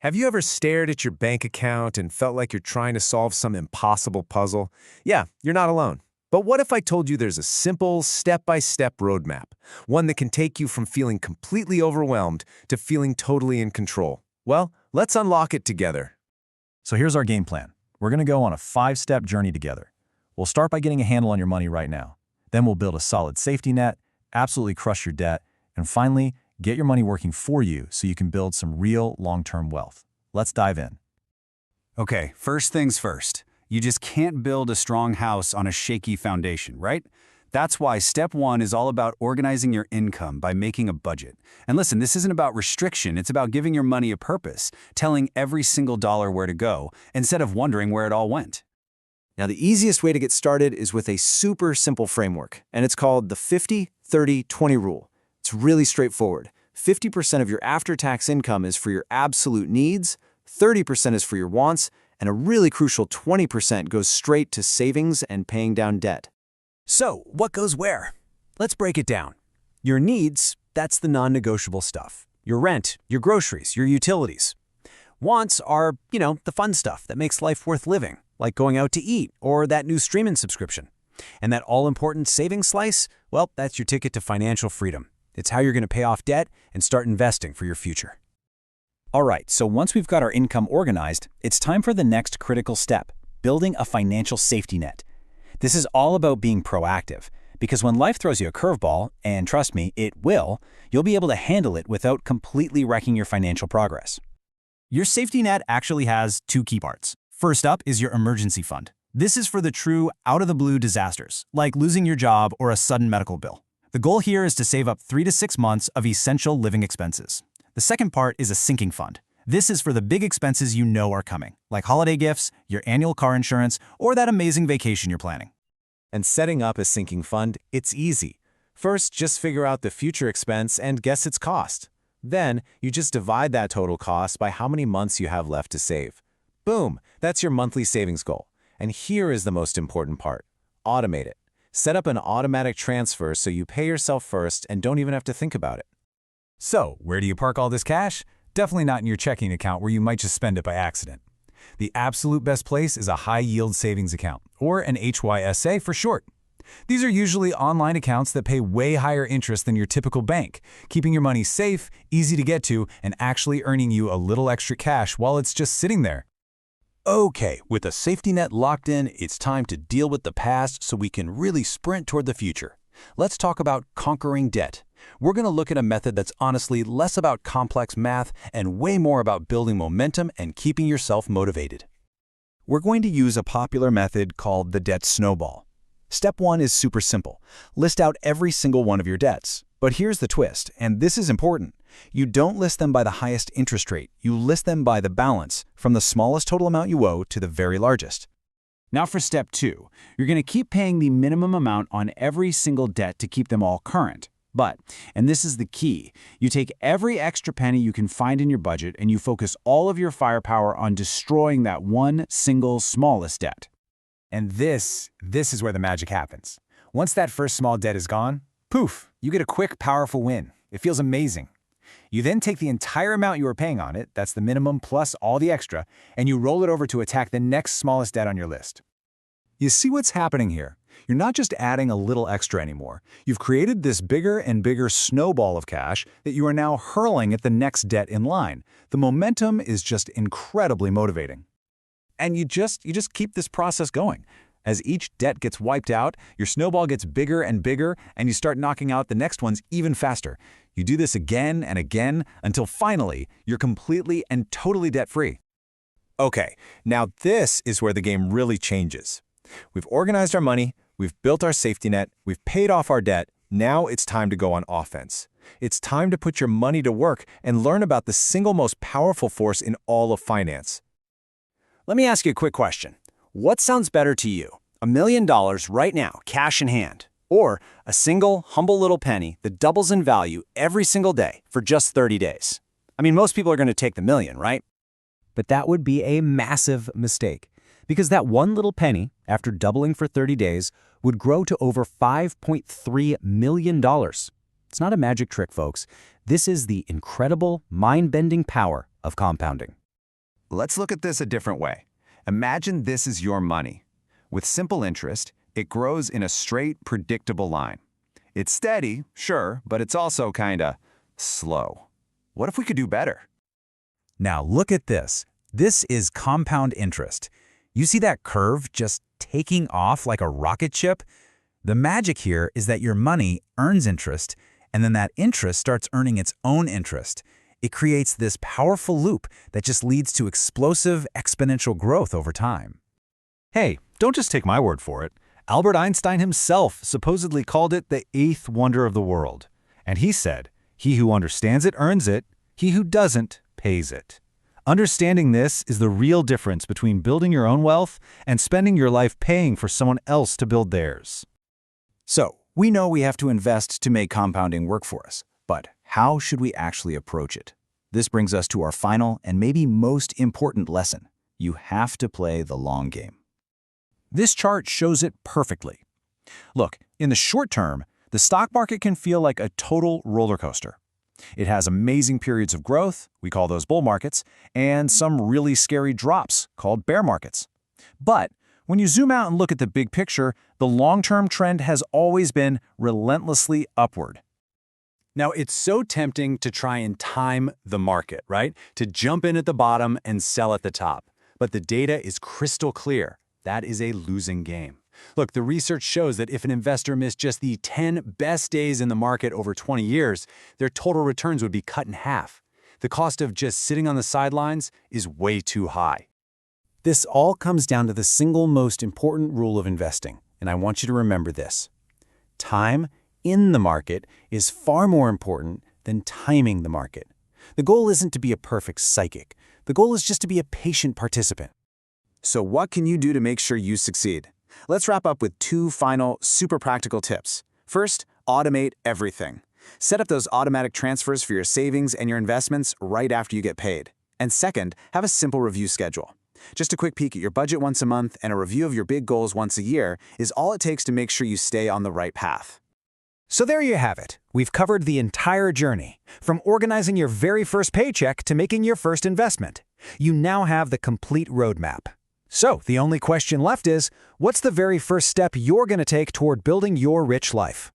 Have you ever stared at your bank account and felt like you're trying to solve some impossible puzzle? Yeah, you're not alone. But what if I told you there's a simple, step-by-step roadmap, one that can take you from feeling completely overwhelmed to feeling totally in control? Well, let's unlock it together. So here's our game plan. We're going to go on a 5-step journey together. We'll start by getting a handle on your money right now. Then we'll build a solid safety net, absolutely crush your debt, and finally, get your money working for you so you can build some real long-term wealth. Let's dive in. Okay, first things first. You just can't build a strong house on a shaky foundation, right? That's why step 1 is all about organizing your income by making a budget. And listen, this isn't about restriction, it's about giving your money a purpose, telling every single dollar where to go, instead of wondering where it all went. Now, the easiest way to get started is with a super simple framework, and it's called the 50-30-20 rule. It's really straightforward. 50% of your after-tax income is for your absolute needs, 30% is for your wants, and a really crucial 20% goes straight to savings and paying down debt. So, what goes where? Let's break it down. Your needs, that's the non-negotiable stuff. Your rent, your groceries, your utilities. Wants are, the fun stuff that makes life worth living, like going out to eat or that new streaming subscription. And that all-important savings slice, well, that's your ticket to financial freedom. It's how you're going to pay off debt and start investing for your future. All right, so once we've got our income organized, it's time for the next critical step, building a financial safety net. This is all about being proactive, because when life throws you a curveball, and trust me, it will, you'll be able to handle it without completely wrecking your financial progress. Your safety net actually has 2 key parts. First up is your emergency fund. This is for the true out-of-the-blue disasters, like losing your job or a sudden medical bill. The goal here is to save up 3 to 6 months of essential living expenses. The second part is a sinking fund. This is for the big expenses you know are coming, like holiday gifts, your annual car insurance, or that amazing vacation you're planning. And setting up a sinking fund, it's easy. First, just figure out the future expense and guess its cost. Then, you just divide that total cost by how many months you have left to save. Boom, that's your monthly savings goal. And here is the most important part. Automate it. Set up an automatic transfer so you pay yourself first and don't even have to think about it. So, where do you park all this cash? Definitely not in your checking account where you might just spend it by accident. The absolute best place is a high-yield savings account, or an HYSA for short. These are usually online accounts that pay way higher interest than your typical bank, keeping your money safe, easy to get to, and actually earning you a little extra cash while it's just sitting there. Okay, with a safety net locked in, it's time to deal with the past so we can really sprint toward the future. Let's talk about conquering debt. We're going to look at a method that's honestly less about complex math and way more about building momentum and keeping yourself motivated. We're going to use a popular method called the debt snowball. Step 1 is super simple. List out every single one of your debts. But here's the twist, and this is important. You don't list them by the highest interest rate. You list them by the balance, from the smallest total amount you owe to the very largest. Now for step 2, you're going to keep paying the minimum amount on every single debt to keep them all current. But, and this is the key, you take every extra penny you can find in your budget and you focus all of your firepower on destroying that one single smallest debt. And this is where the magic happens. Once that first small debt is gone, poof, you get a quick, powerful win. It feels amazing. You then take the entire amount you were paying on it, that's the minimum plus all the extra, and you roll it over to attack the next smallest debt on your list. You see what's happening here? You're not just adding a little extra anymore. You've created this bigger and bigger snowball of cash that you are now hurling at the next debt in line. The momentum is just incredibly motivating. And you just keep this process going. As each debt gets wiped out, your snowball gets bigger and bigger, and you start knocking out the next ones even faster. You do this again and again until finally you're completely and totally debt-free. Okay, now this is where the game really changes. We've organized our money, we've built our safety net, we've paid off our debt. Now it's time to go on offense. It's time to put your money to work and learn about the single most powerful force in all of finance. Let me ask you a quick question. What sounds better to you? $1 million right now, cash in hand, or a single, humble little penny that doubles in value every single day for just 30 days? I mean, most people are going to take the million, right? But that would be a massive mistake, because that one little penny, after doubling for 30 days, would grow to over $5.3 million. It's not a magic trick, folks. This is the incredible, mind-bending power of compounding. Let's look at this a different way. Imagine this is your money. With simple interest, it grows in a straight, predictable line. It's steady, sure, but it's also kinda slow. What if we could do better? Now look at this. This is compound interest. You see that curve just taking off like a rocket ship? The magic here is that your money earns interest, and then that interest starts earning its own interest. It creates this powerful loop that just leads to explosive, exponential growth over time. Hey, don't just take my word for it. Albert Einstein himself supposedly called it the eighth wonder of the world. And he said, "He who understands it earns it, he who doesn't pays it." Understanding this is the real difference between building your own wealth and spending your life paying for someone else to build theirs. So, we know we have to invest to make compounding work for us, but how should we actually approach it? This brings us to our final and maybe most important lesson. You have to play the long game. This chart shows it perfectly. Look, in the short term, the stock market can feel like a total roller coaster. It has amazing periods of growth, we call those bull markets, and some really scary drops, called bear markets. But when you zoom out and look at the big picture, the long-term trend has always been relentlessly upward. Now, it's so tempting to try and time the market, right? To jump in at the bottom and sell at the top. But the data is crystal clear. That is a losing game. Look, the research shows that if an investor missed just the 10 best days in the market over 20 years, their total returns would be cut in half. The cost of just sitting on the sidelines is way too high. This all comes down to the single most important rule of investing, and I want you to remember this. Time in the market is far more important than timing the market. The goal isn't to be a perfect psychic. The goal is just to be a patient participant. So what can you do to make sure you succeed? Let's wrap up with 2 final, super practical tips. First, automate everything. Set up those automatic transfers for your savings and your investments right after you get paid. And second, have a simple review schedule. Just a quick peek at your budget once a month and a review of your big goals once a year is all it takes to make sure you stay on the right path. So there you have it. We've covered the entire journey, from organizing your very first paycheck to making your first investment. You now have the complete roadmap. So the only question left is, what's the very first step you're going to take toward building your rich life?